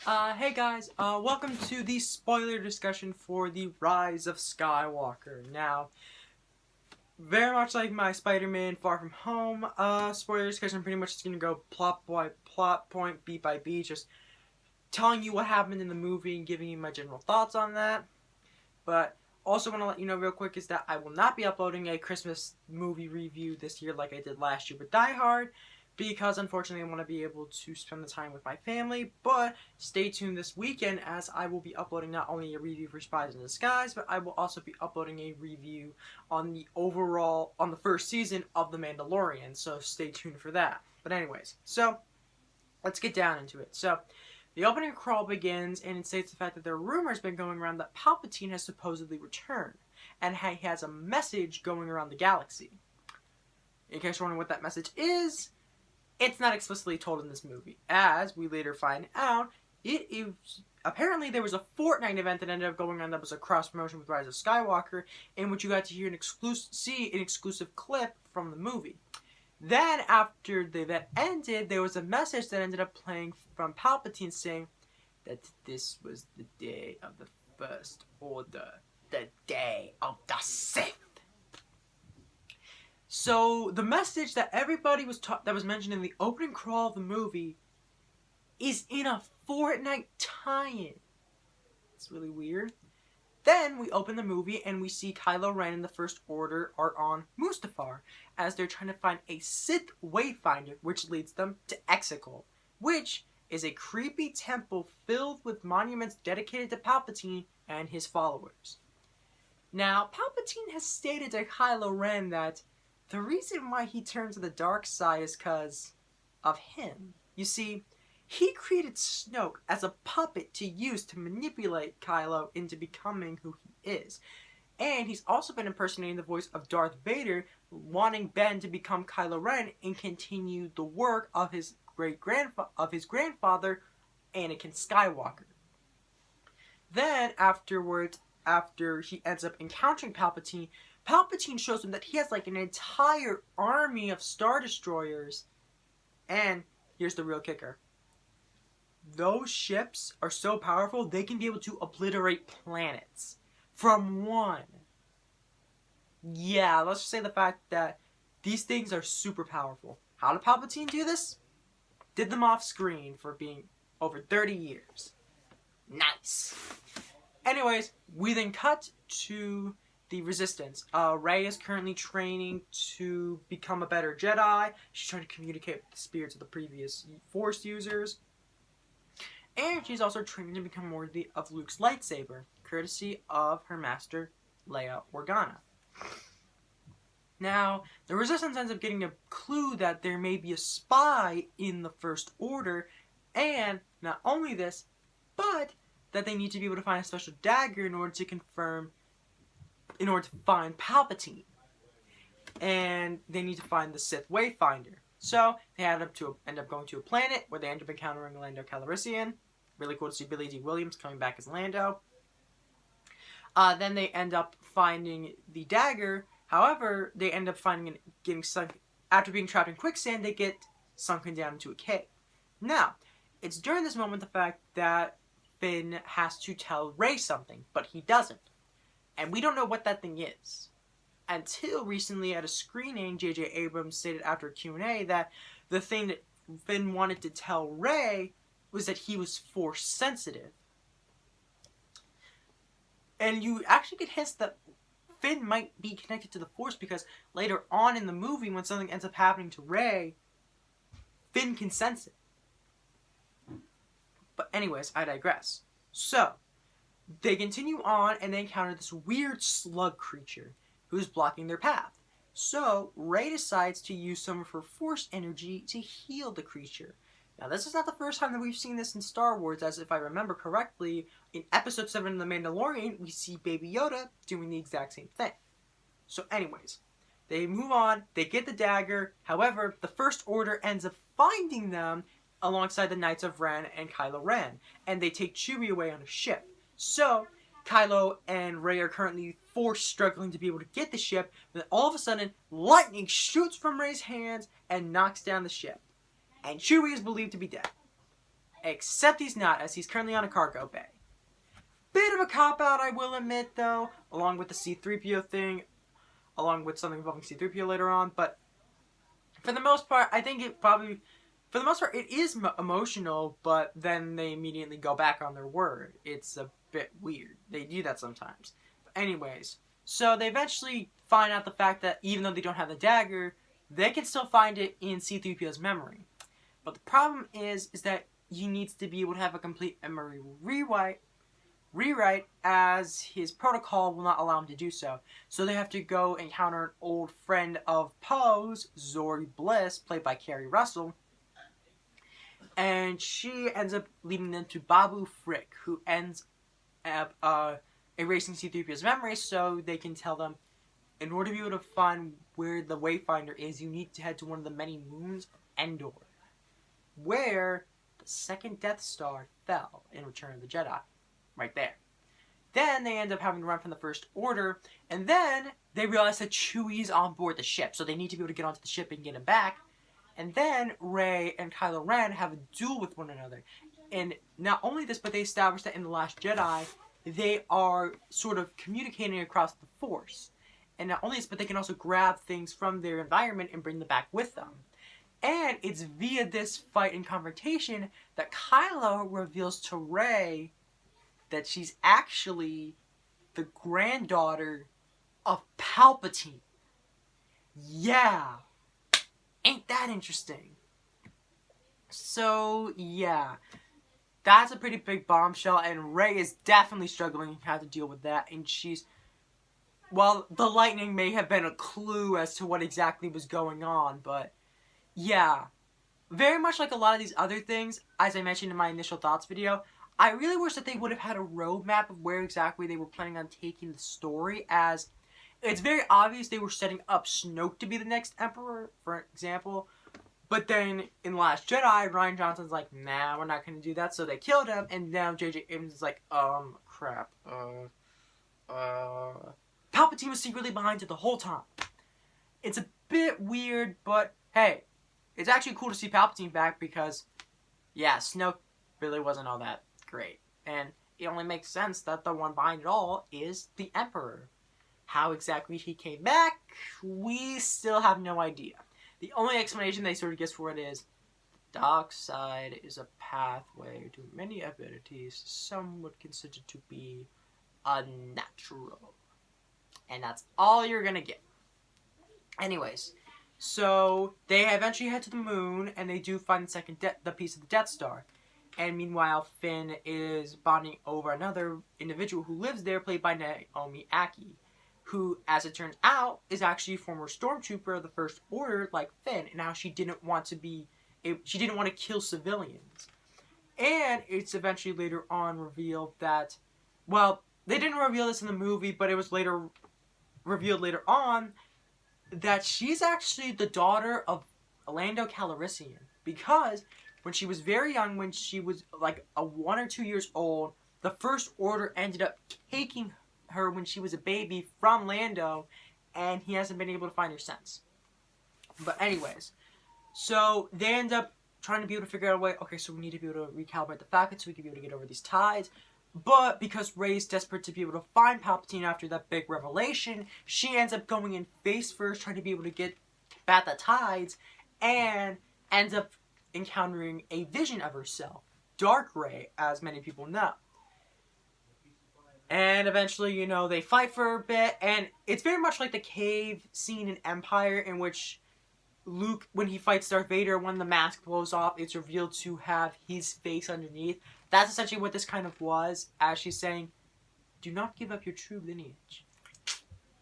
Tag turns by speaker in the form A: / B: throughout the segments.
A: Hey guys, welcome to the spoiler discussion for the Rise of Skywalker. Now, very much like my Spider-Man Far From Home, spoiler discussion, pretty much just gonna go plot by plot point, beat by beat, just telling you what happened in the movie and giving you my general thoughts on that. But also want to let you know real quick is that I will not be uploading a Christmas movie review this year like I did last year with Die Hard, because unfortunately I want to be able to spend the time with my family. But stay tuned this weekend as I will be uploading not only a review for Spies in Disguise, but I will also be uploading a review on the first season of The Mandalorian, so stay tuned for that. But anyways, so let's get down into it. So the opening crawl begins, and it states the fact that there are rumors been going around that Palpatine has supposedly returned, and he has a message going around the galaxy. In case you're wondering what that message is, it's not explicitly told in this movie. As we later find out, it is apparently there was a Fortnite event that ended up going on that was a cross promotion with Rise of Skywalker, in which you got to hear see an exclusive clip from the movie. Then, after the event ended, there was a message that ended up playing from Palpatine saying that this was the day of the First Order, the day of the Sith. So, the message that everybody was that was mentioned in the opening crawl of the movie is in a Fortnite tie-in. It's really weird. Then we open the movie and we see Kylo Ren and the First Order are on Mustafar as they're trying to find a Sith Wayfinder, which leads them to Exegol, which is a creepy temple filled with monuments dedicated to Palpatine and his followers. Now, Palpatine has stated to Kylo Ren that the reason why he turned to the dark side is because of him. You see, he created Snoke as a puppet to use to manipulate Kylo into becoming who he is. And he's also been impersonating the voice of Darth Vader, wanting Ben to become Kylo Ren and continue the work of his grandfather, Anakin Skywalker. Then, afterwards, after he ends up encountering Palpatine, Palpatine shows him that he has like an entire army of Star Destroyers. And here's the real kicker. Those ships are so powerful, they can be able to obliterate planets from one. Yeah, let's just say the fact that these things are super powerful. How did Palpatine do this? Did them off screen for being over 30 years. Nice. Anyways, we then cut to the Resistance. Rey is currently training to become a better Jedi. She's trying to communicate with the spirits of the previous Force users. And she's also training to become worthy of Luke's lightsaber, courtesy of her master, Leia Organa. Now, the Resistance ends up getting a clue that there may be a spy in the First Order, and not only this, but that they need to be able to find a special dagger in order to find Palpatine. And they need to find the Sith Wayfinder. So, they end up going to a planet where they end up encountering Lando Calrissian. Really cool to see Billy D. Williams coming back as Lando. Then they end up finding the dagger. However, they end up finding it getting sunk. After being trapped in quicksand, they get sunken down into a cave. Now, it's during this moment the fact that Finn has to tell Rey something, but he doesn't. And we don't know what that thing is. Until recently at a screening, J.J. Abrams stated after a Q&A that the thing that Finn wanted to tell Rey was that he was Force sensitive. And you actually get hints that Finn might be connected to the Force because later on in the movie, when something ends up happening to Rey, Finn can sense it. But anyways, I digress. So, they continue on and they encounter this weird slug creature who's blocking their path. So, Rey decides to use some of her Force energy to heal the creature. Now, this is not the first time that we've seen this in Star Wars, as if I remember correctly, in Episode 7 of The Mandalorian, we see Baby Yoda doing the exact same thing. So anyways, they move on, they get the dagger, however, the First Order ends up finding them alongside the Knights of Ren and Kylo Ren, and they take Chewie away on a ship. So, Kylo and Rey are currently forced struggling to be able to get the ship, but then all of a sudden, lightning shoots from Rey's hands and knocks down the ship. And Chewie is believed to be dead. Except he's not, as he's currently on a cargo bay. Bit of a cop-out, I will admit, though, along with the C-3PO thing, along with something involving C-3PO later on, but for the most part, I think it probably, for the most part, it is emotional, but then they immediately go back on their word. It's a bit weird. They do that sometimes. But anyways, so they eventually find out the fact that even though they don't have the dagger, they can still find it in C-3PO's memory. But the problem is that he needs to be able to have a complete memory rewrite, as his protocol will not allow him to do so. So they have to go encounter an old friend of Poe's, Zori Bliss, played by Kerry Russell. And she ends up leading them to Babu Frick, who ends up erasing C-3PO's memory so they can tell them, in order to be able to find where the Wayfinder is, you need to head to one of the many moons of Endor, where the second Death Star fell in Return of the Jedi. Right there. Then they end up having to run from the First Order, and then they realize that Chewie's on board the ship, so they need to be able to get onto the ship and get him back. And then Rey and Kylo Ren have a duel with one another. And not only this, but they establish that in The Last Jedi, they are sort of communicating across the Force. And not only this, but they can also grab things from their environment and bring them back with them. And it's via this fight and confrontation that Kylo reveals to Rey that she's actually the granddaughter of Palpatine. Yeah. Ain't that interesting? So, yeah. That's a pretty big bombshell, and Rey is definitely struggling how to deal with that, and she's... Well, the lightning may have been a clue as to what exactly was going on, but... Yeah. Very much like a lot of these other things, as I mentioned in my initial thoughts video, I really wish that they would have had a roadmap of where exactly they were planning on taking the story, as it's very obvious they were setting up Snoke to be the next Emperor, for example. But then in The Last Jedi, Rian Johnson's like, nah, we're not going to do that, so they killed him, and now J.J. Abrams is like, crap, Palpatine was secretly behind it the whole time. It's a bit weird, but hey, it's actually cool to see Palpatine back because, yeah, Snoke really wasn't all that great. And it only makes sense that the one behind it all is the Emperor. How exactly he came back, we still have no idea. The only explanation they sort of give for it is, the dark side is a pathway to many abilities some would consider to be unnatural. And that's all you're gonna get. Anyways, so they eventually head to the moon, and they do find the piece of the Death Star. And meanwhile, Finn is bonding over another individual who lives there, played by Naomi Ackie, who, as it turns out, is actually a former stormtrooper of the First Order, like Finn, and how she didn't want to kill civilians. And it's eventually later on revealed that, well, they didn't reveal this in the movie, but it was later revealed later on that she's actually the daughter of Lando Calrissian, because when she was very young, when she was like 1 or 2 years old, the First Order ended up taking her when she was a baby from Lando, and he hasn't been able to find her since. But anyways, so they end up trying to be able to figure out a way, okay, so we need to be able to recalibrate the Falcon so we can be able to get over these tides. But because Rey's desperate to be able to find Palpatine after that big revelation, she ends up going in face first, trying to be able to get back the tides, and ends up encountering a vision of herself, Dark Rey, as many people know. And eventually, you know, they fight for a bit, and it's very much like the cave scene in Empire, in which Luke, when he fights Darth Vader, when the mask blows off, it's revealed to have his face underneath. That's essentially what this kind of was, as she's saying, do not give up your true lineage.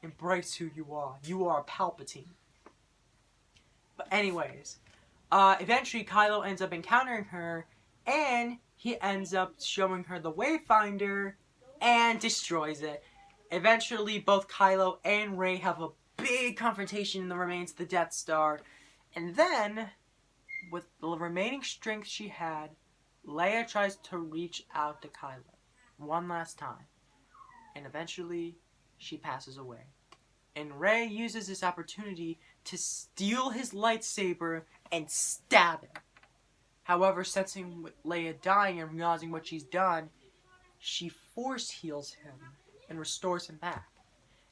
A: Embrace who you are. You are Palpatine. But anyways, eventually Kylo ends up encountering her, and he ends up showing her the Wayfinder, and destroys it. Eventually, both Kylo and Rey have a big confrontation in the remains of the Death Star. And then, with the remaining strength she had, Leia tries to reach out to Kylo one last time. And eventually, she passes away. And Rey uses this opportunity to steal his lightsaber and stab him. However, sensing Leia dying and realizing what she's done, she force heals him and restores him back.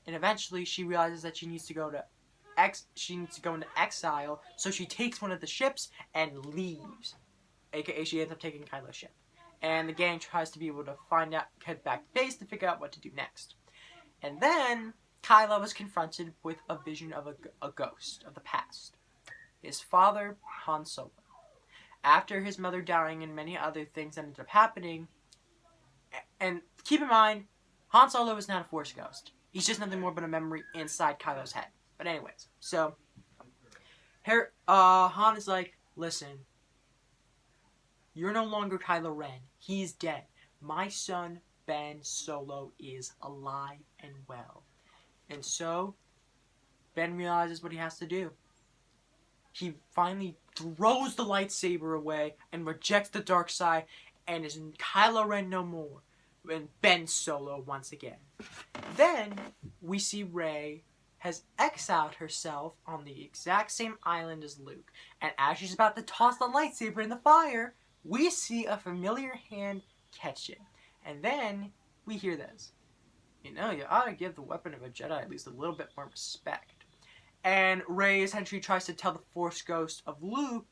A: And eventually, she realizes that she needs to go into exile, so she takes one of the ships and leaves. AKA, she ends up taking Kylo's ship. And the gang tries to be able to head back to base to figure out what to do next. And then, Kylo was confronted with a vision of a ghost of the past. His father, Han Solo. After his mother dying and many other things ended up happening, and keep in mind, Han Solo is not a Force ghost. He's just nothing more but a memory inside Kylo's head. But anyways, so Han is like, listen, you're no longer Kylo Ren. He's dead. My son, Ben Solo, is alive and well. And so, Ben realizes what he has to do. He finally throws the lightsaber away and rejects the dark side and is Kylo Ren no more. And Ben Solo once again. Then, we see Rey has exiled herself on the exact same island as Luke. And as she's about to toss the lightsaber in the fire, we see a familiar hand catch it. And then, we hear this. You know, you ought to give the weapon of a Jedi at least a little bit more respect. And Rey essentially tries to tell the Force Ghost of Luke,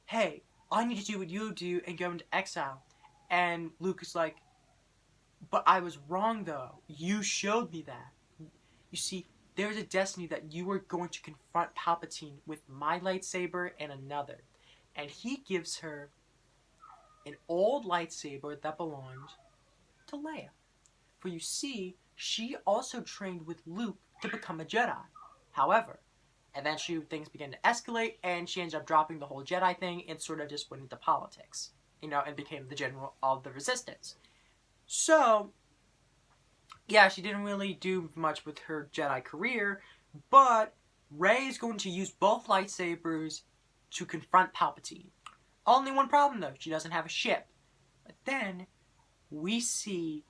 A: hey, I need to do what you do and go into exile. And Luke is like, but I was wrong though. You showed me that. You see, there's a destiny that you were going to confront Palpatine with my lightsaber and another. And he gives her an old lightsaber that belonged to Leia. For you see, she also trained with Luke to become a Jedi. However, eventually things began to escalate and she ended up dropping the whole Jedi thing and sort of just went into politics. You know, and became the general of the Resistance. So, yeah, she didn't really do much with her Jedi career, but Rey is going to use both lightsabers to confront Palpatine. Only one problem though, she doesn't have a ship. But then, we see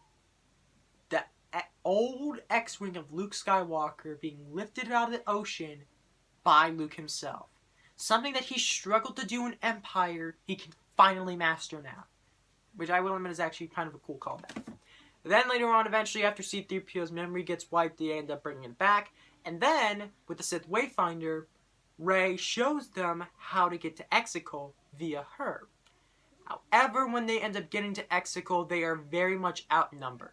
A: the old X-Wing of Luke Skywalker being lifted out of the ocean by Luke himself. Something that he struggled to do in Empire, he can finally master now. Which I will admit is actually kind of a cool callback. Then later on, eventually, after C-3PO's memory gets wiped, they end up bringing it back. And then, with the Sith Wayfinder, Rey shows them how to get to Exegol via her. However, when they end up getting to Exegol, they are very much outnumbered.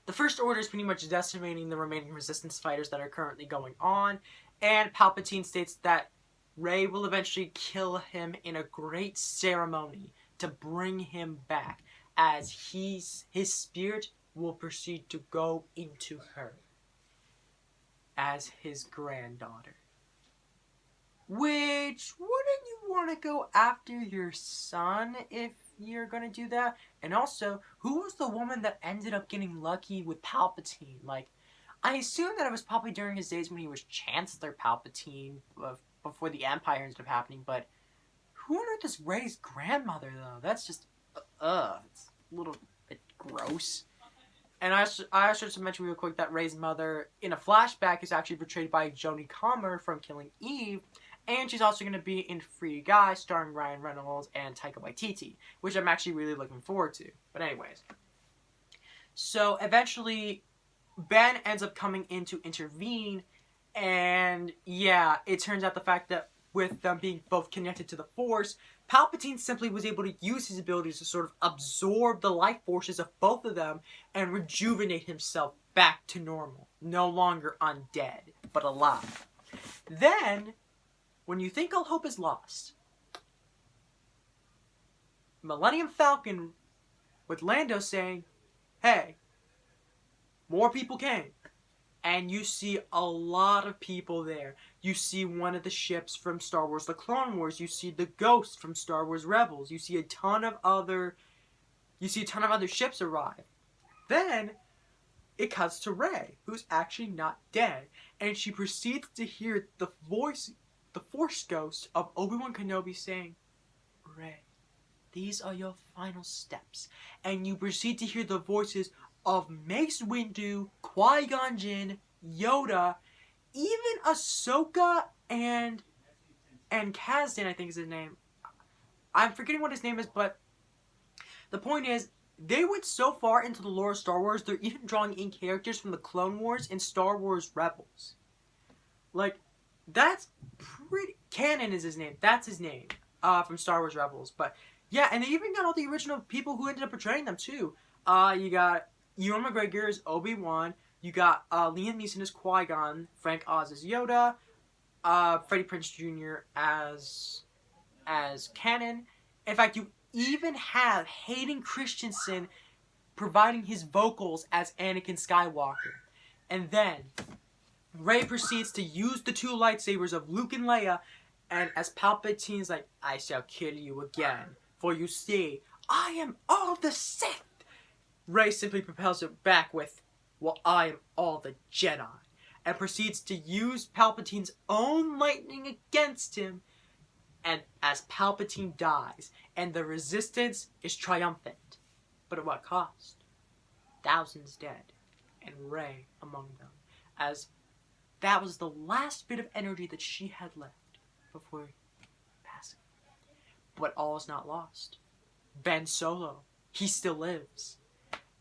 A: The First Order is pretty much decimating the remaining Resistance fighters that are currently going on. And Palpatine states that Rey will eventually kill him in a great ceremony to bring him back, as his spirit will proceed to go into her as his granddaughter. Which, wouldn't you want to go after your son if you're going to do that? And also, who was the woman that ended up getting lucky with Palpatine? Like, I assume that it was probably during his days when he was Chancellor Palpatine, before the Empire ended up happening, but who on earth is Rey's grandmother, though? That's just, it's a little bit gross. And I also should mention real quick that Rey's mother, in a flashback, is actually portrayed by Jodie Comer from Killing Eve, and she's also going to be in Free Guy, starring Ryan Reynolds and Taika Waititi, which I'm actually really looking forward to. But anyways. So, eventually, Ben ends up coming in to intervene, and yeah, it turns out the fact that with them being both connected to the Force, Palpatine simply was able to use his abilities to sort of absorb the life forces of both of them and rejuvenate himself back to normal. No longer undead, but alive. Then, when you think all hope is lost, Millennium Falcon with Lando saying, hey, more people came. And you see a lot of people there. You see one of the ships from Star Wars The Clone Wars. You see the Ghost from Star Wars Rebels. You see a ton of other ships arrive. Then it cuts to Rey, who's actually not dead, and she proceeds to hear the Force Ghost of Obi-Wan Kenobi saying, Rey, these are your final steps. And you proceed to hear the voices of Mace Windu, Qui-Gon Jinn, Yoda, even Ahsoka and Kazdan, I think is his name. I'm forgetting what his name is, but the point is, they went so far into the lore of Star Wars, they're even drawing in characters from the Clone Wars and Star Wars Rebels. Like, that's pretty... Canon is his name. That's his name. From Star Wars Rebels. But, yeah, and they even got all the original people who ended up portraying them, too. You got Ewan McGregor as Obi-Wan. You got Liam Neeson as Qui-Gon. Frank Oz as Yoda. Freddie Prinze Jr. as Canon. In fact, you even have Hayden Christensen providing his vocals as Anakin Skywalker. And then Rey proceeds to use the two lightsabers of Luke and Leia, and as Palpatine's like, I shall kill you again, for you see, I am all the Sith. Rey simply propels it back with, well, I am all the Jedi, and proceeds to use Palpatine's own lightning against him. And as Palpatine dies, and the Resistance is triumphant. But at what cost? Thousands dead, and Rey among them, as that was the last bit of energy that she had left before passing. But all is not lost. Ben Solo, he still lives,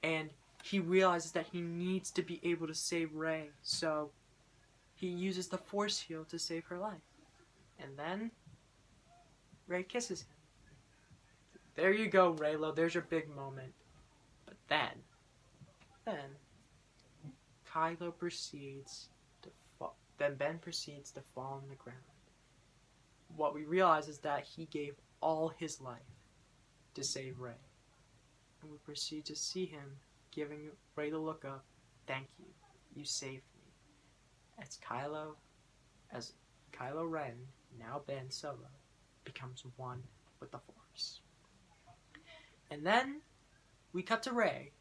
A: and he realizes that he needs to be able to save Rey, so he uses the Force Heal to save her life. And then Rey kisses him. There you go, Reylo. There's your big moment. But then, Kylo proceeds to fall. Then Ben proceeds to fall on the ground. What we realize is that he gave all his life to save Rey. And we proceed to see him giving Rey the look of, thank you. You saved me. As Kylo Ren, now Ben Solo, becomes one with the Force. And then we cut to Rey.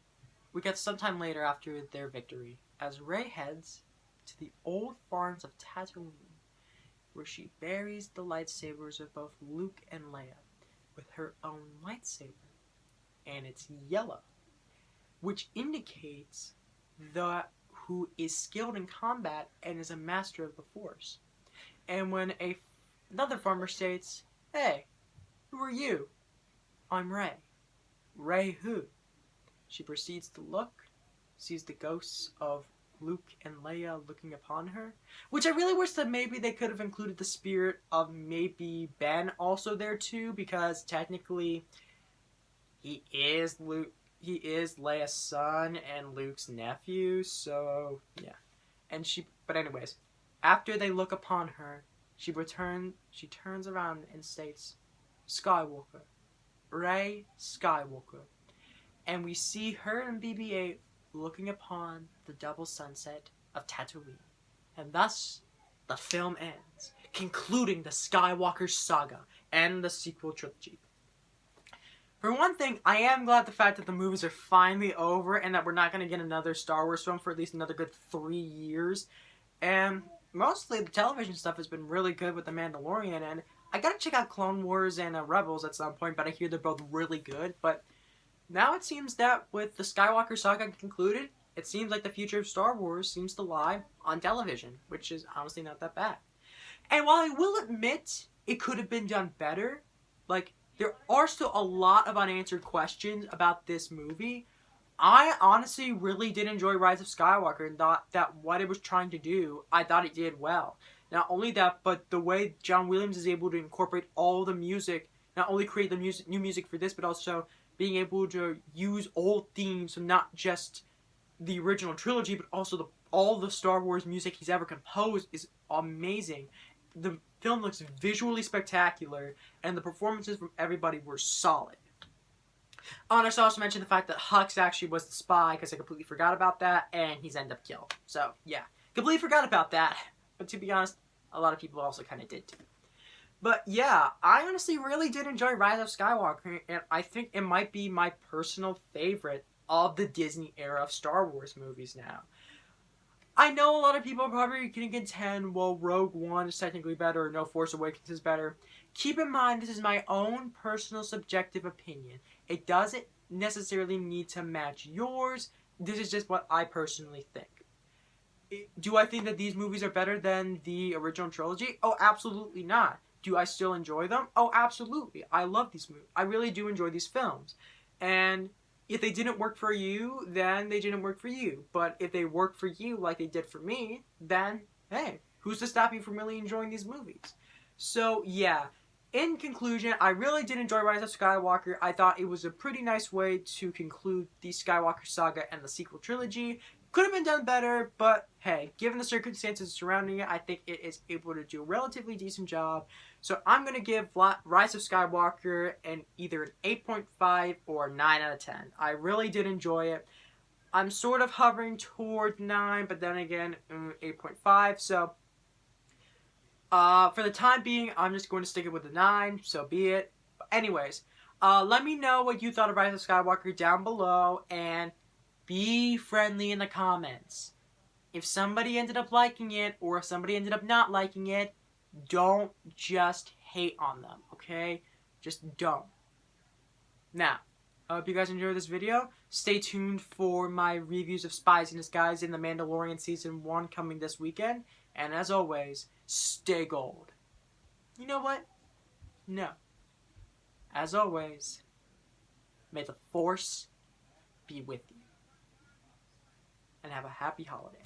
A: We get sometime later after their victory, as Rey heads to the old farms of Tatooine, where she buries the lightsabers of both Luke and Leia with her own lightsaber. And it's yellow, which indicates that who is skilled in combat and is a master of the Force. And when another farmer states, hey, who are you? I'm Rey. Rey who? She proceeds to look, sees the ghosts of Luke and Leia looking upon her, which I really wish that maybe they could have included the spirit of maybe Ben also there too, because technically he is Leia's son and Luke's nephew, so yeah. But anyways, after they look upon her, she turns around and states, Skywalker. Rey Skywalker. And we see her and BB-8 looking upon the double sunset of Tatooine. And thus, the film ends, concluding the Skywalker saga and the sequel trilogy. For one thing, I am glad the fact that the movies are finally over and that we're not going to get another Star Wars film for at least another good 3 years. And mostly the television stuff has been really good with The Mandalorian, and I gotta check out Clone Wars and Rebels at some point, but I hear they're both really good. But now it seems that with the Skywalker saga concluded, it seems like the future of Star Wars seems to lie on television, which is honestly not that bad. And while I will admit it could have been done better, like, there are still a lot of unanswered questions about this movie. I honestly really did enjoy Rise of Skywalker and thought that what it was trying to do, I thought it did well. Not only that, but the way John Williams is able to incorporate all the music, not only create the new music for this, but also being able to use old themes from not just the original trilogy, but also all the Star Wars music he's ever composed is amazing. The film looks visually spectacular, and the performances from everybody were solid. And I should also mention the fact that Hux actually was the spy, because I completely forgot about that, and he's ended up killed. So, yeah. Completely forgot about that. But to be honest, a lot of people also kind of did too. But yeah, I honestly really did enjoy Rise of Skywalker, and I think it might be my personal favorite of the Disney era of Star Wars movies now. I know a lot of people are probably going to contend, well, Rogue One is technically better, or No Force Awakens is better. Keep in mind, this is my own personal subjective opinion. It doesn't necessarily need to match yours. This is just what I personally think. Do I think that these movies are better than the original trilogy? Oh, absolutely not. do I still enjoy them? Oh, absolutely. I love these movies. I really do enjoy these films. And if they didn't work for you, then they didn't work for you. But if they work for you like they did for me, then, hey, who's to stop you from really enjoying these movies? So, yeah. In conclusion, I really did enjoy Rise of Skywalker. I thought it was a pretty nice way to conclude the Skywalker saga and the sequel trilogy. Could have been done better, but hey, given the circumstances surrounding it, I think it is able to do a relatively decent job. So I'm going to give Rise of Skywalker either an 8.5 or 9 out of 10. I really did enjoy it. I'm sort of hovering toward 9, but then again, 8.5. So for the time being, I'm just going to stick it with a 9, so be it. But anyways, let me know what you thought of Rise of Skywalker down below, and be friendly in the comments. If somebody ended up liking it, or if somebody ended up not liking it, don't just hate on them, okay? Just don't. Now, I hope you guys enjoyed this video. Stay tuned for my reviews of Spies in Disguise in The Mandalorian Season 1 coming this weekend. And as always, stay gold. You know what? No. As always, may the Force be with you. And have a happy holiday.